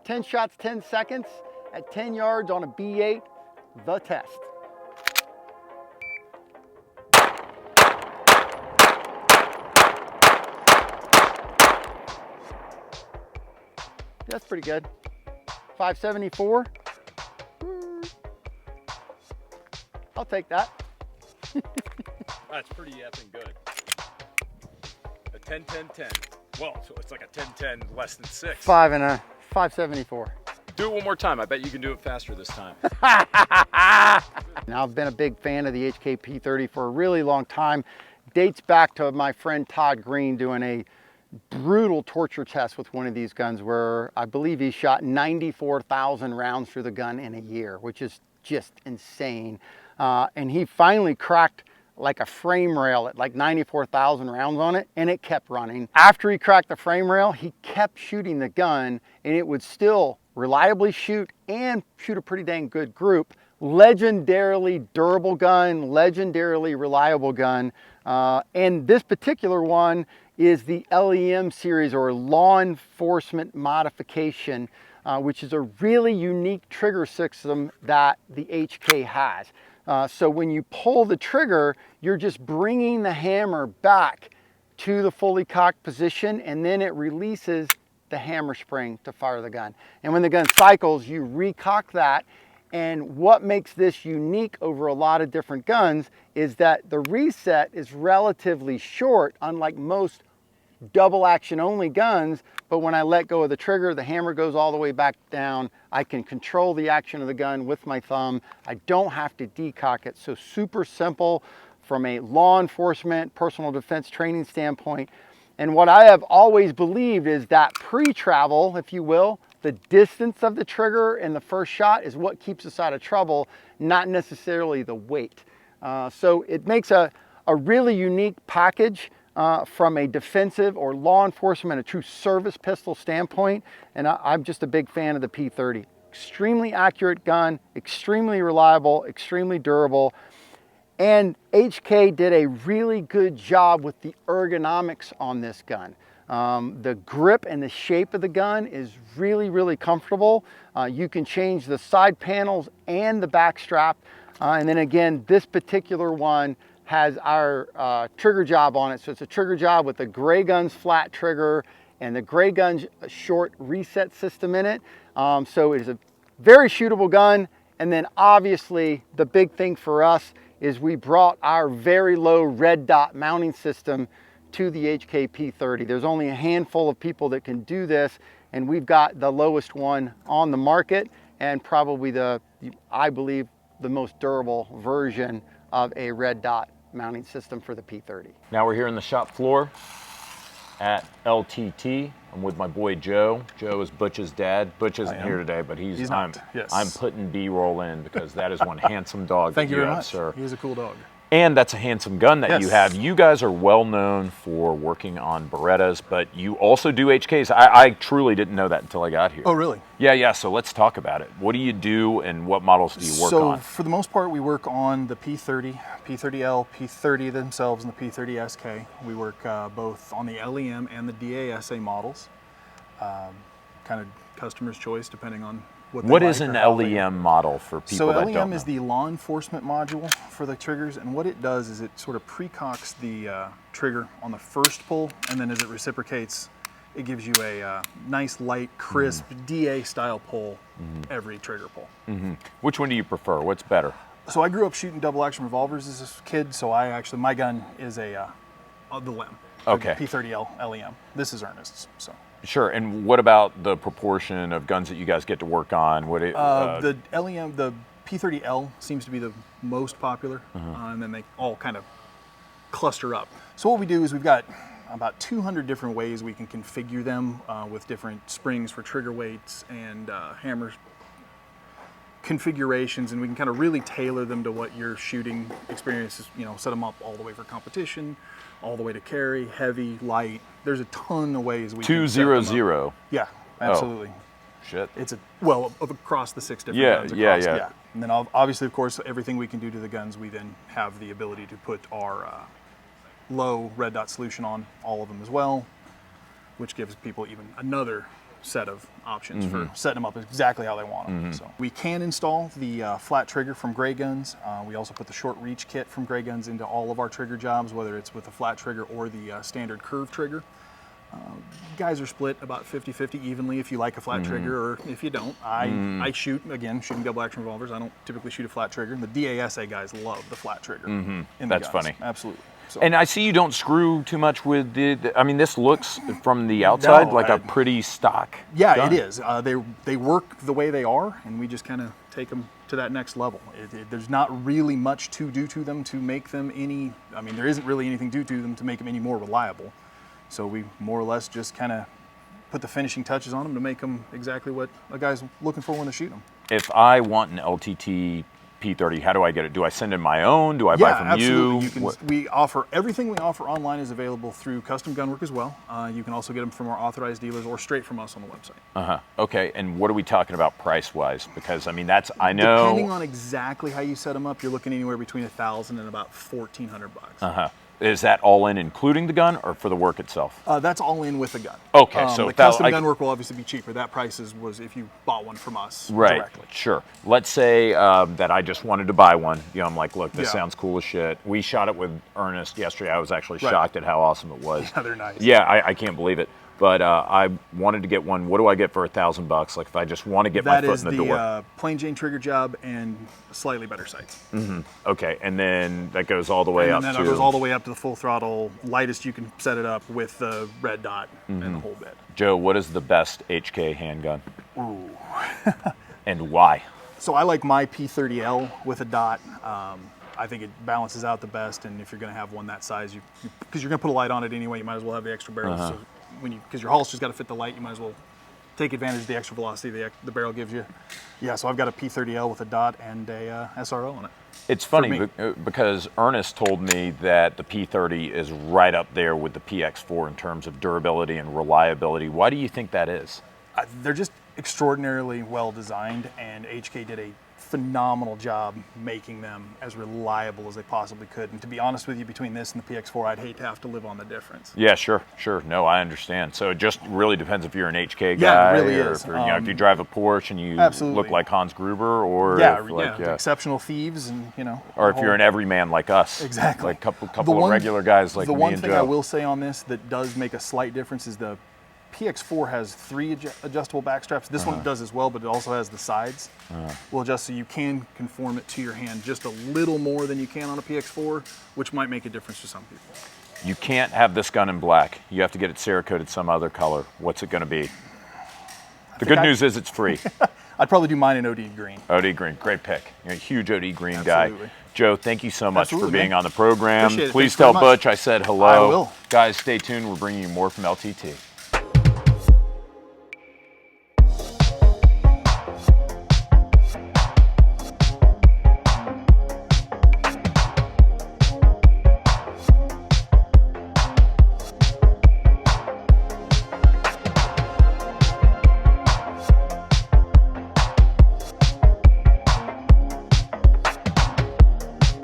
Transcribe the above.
10 shots, 10 seconds at 10 yards on a B8, the test. That's pretty good. 574. I'll take that. That's pretty effing good. A 10-10-10. Well, so it's like a 10-10 less than 6. 574. Do it one more time. I bet you can do it faster this time. Now, I've been a big fan of the HK P30 for a really long time. Dates back to my friend Todd Green doing a brutal torture test with one of these guns where I believe he shot 94,000 rounds through the gun in a year, which is just insane. And he finally cracked like a frame rail at like 94,000 rounds on it, and it kept running. After he cracked the frame rail, he kept shooting the gun, and it would still reliably shoot and shoot a pretty dang good group. Legendarily durable gun, legendarily reliable gun. And this particular one is the LEM series, or law enforcement modification, which is a really unique trigger system that the HK has. So when you pull the trigger, you're just bringing the hammer back to the fully cocked position, and then it releases the hammer spring to fire the gun. And when the gun cycles, you recock that. And what makes this unique over a lot of different guns is that the reset is relatively short, unlike most double action only guns. But when I let go of the trigger, the hammer goes all the way back down. I can control the action of the gun with my thumb. I don't have to decock it. So super simple from a law enforcement, personal defense training standpoint. And what I have always believed is that pre-travel, if you will, the distance of the trigger and the first shot is what keeps us out of trouble, not necessarily the weight. So it makes a really unique package from a defensive or law enforcement, a true service pistol standpoint. And I'm just a big fan of the P30. Extremely accurate gun, extremely reliable, extremely durable. And HK did a really good job with the ergonomics on this gun. The grip and the shape of the gun is really, really comfortable. You can change the side panels and the back strap. And then again, this particular one has our trigger job on it. So it's a trigger job with the Gray Guns flat trigger and the Gray Guns short reset system in it. So it is a very shootable gun. And then obviously the big thing for us is we brought our very low red dot mounting system to the HK P30. There's only a handful of people that can do this, and we've got the lowest one on the market and probably I believe, the most durable version of a red dot mounting system for the P30. Now we're here on the shop floor at LTT. I'm with my boy Joe. Joe is Butch's dad. Butch isn't here today, but he's not. Yes. I'm putting B-roll in because that is one handsome dog. Thank you very much, sir. He's a cool dog. And that's a handsome gun that you have. You guys are well known for working on Berettas, but you also do HKs. I truly didn't know that until I got here. Oh, really? Yeah. So let's talk about it. What do you do and what models do you work on? So for the most part, we work on the P30, P30L, P30 themselves, and the P30 SK. We work both on the LEM and the DASA models. Kind of customer's choice depending on what is an LEM model for people that don't know? So LEM is the law enforcement module for the triggers, and what it does is it sort of pre-cocks the trigger on the first pull, and then as it reciprocates, it gives you a nice, light, crisp DA style pull every trigger pull. Which one do you prefer? What's better? So I grew up shooting double action revolvers as a kid, so my gun is the LEM. Okay. P30L LEM. This is Ernest's, so. Sure, and what about the proportion of guns that you guys get to work on? The LEM, the P30L seems to be the most popular, and then they all kind of cluster up. So what we do is we've got about 200 different ways we can configure them with different springs for trigger weights and hammer configurations, and we can kind of really tailor them to what your shooting experience is, set them up all the way for competition, all the way to carry, heavy, light. There's a ton of ways we can set them up. 200. Yeah, absolutely. Oh, shit. It's across the 6 different guns. Yeah. And then obviously, of course, everything we can do to the guns, we then have the ability to put our low red dot solution on all of them as well, which gives people even another set of options for setting them up exactly how they want them. So we can install the flat trigger from Gray Guns. We also put the short reach kit from Gray Guns into all of our trigger jobs, whether it's with the flat trigger or the standard curve trigger. Guys are split about 50-50 evenly if you like a flat trigger or if you don't. I shoot, again, shooting double action revolvers. I don't typically shoot a flat trigger. The DASA guys love the flat trigger. In the That's guns. funny. Absolutely. So. And I see you don't screw too much with I mean, this looks from the outside like a pretty stock gun. It is. They work the way they are, and we just kind of take them to that next level. There's not really much to do to them to make them any, I mean, there isn't really anything to do to them to make them any more reliable. So we more or less just kind of put the finishing touches on them to make them exactly what a guy's looking for when they shoot them. If I want an LTT P30, how do I get it? Do I send in my own? Do I buy from absolutely. you? We offer, everything we offer online is available through Custom Gunwork as well. You can also get them from our authorized dealers or straight from us on the website. Okay, and what are we talking about price-wise? Because, I mean, that's, I know. Depending on exactly how you set them up, you're looking anywhere between $1,000 and about $1,400 bucks. Is that all in including the gun or for the work itself? That's all in with the gun. Okay, so the custom gunwork will obviously be cheaper. That price was if you bought one from us directly. Sure. Let's say that I just wanted to buy one. You know, I'm like, look, this sounds cool as shit. We shot it with Ernest yesterday. I was actually shocked at how awesome it was. Yeah, they're nice. Yeah, I can't believe it. But I wanted to get one. What do I get for $1,000? Like if I just want to get my foot in the door. That is the plain Jane trigger job and slightly better sights. Okay, and then that goes all the way up to. And then it goes all the way up to the full throttle, lightest you can set it up with the red dot and the whole bit. Joe, what is the best HK handgun? Ooh. And why? So I like my P30L with a dot. I think it balances out the best, and if you're going to have one that size, because you're going to put a light on it anyway, you might as well have the extra barrel. So because your holster's got to fit the light, you might as well take advantage of the extra velocity the barrel gives you. Yeah, so I've got a P30L with a dot and a SRO on it. It's funny because Ernest told me that the P30 is right up there with the PX4 in terms of durability and reliability. Why do you think that is? They're just extraordinarily well designed, and HK did a phenomenal job making them as reliable as they possibly could. And to be honest with you, between this and the PX4, I'd hate to have to live on the difference. Yeah, sure. No, I understand. So it just really depends if you're an HK guy, yeah, it really or is. if you drive a Porsche and you look like Hans Gruber, or exceptional thieves, and or if you're an everyman like us, exactly, like couple of regular guys like me and Joe. The one thing I will say on this that does make a slight difference is the PX4 has 3 adjustable back straps. This one does as well, but it also has the sides. Will adjust so you can conform it to your hand just a little more than you can on a PX4, which might make a difference to some people. You can't have this gun in black. You have to get it Cerakoted some other color. What's it going to be? The good news is it's free. I'd probably do mine in OD green. OD green, great pick. You're a huge OD green guy. Joe, thank you so much for being on the program. Appreciate it. Please tell Butch I said hello. I will. Guys, stay tuned. We're bringing you more from LTT.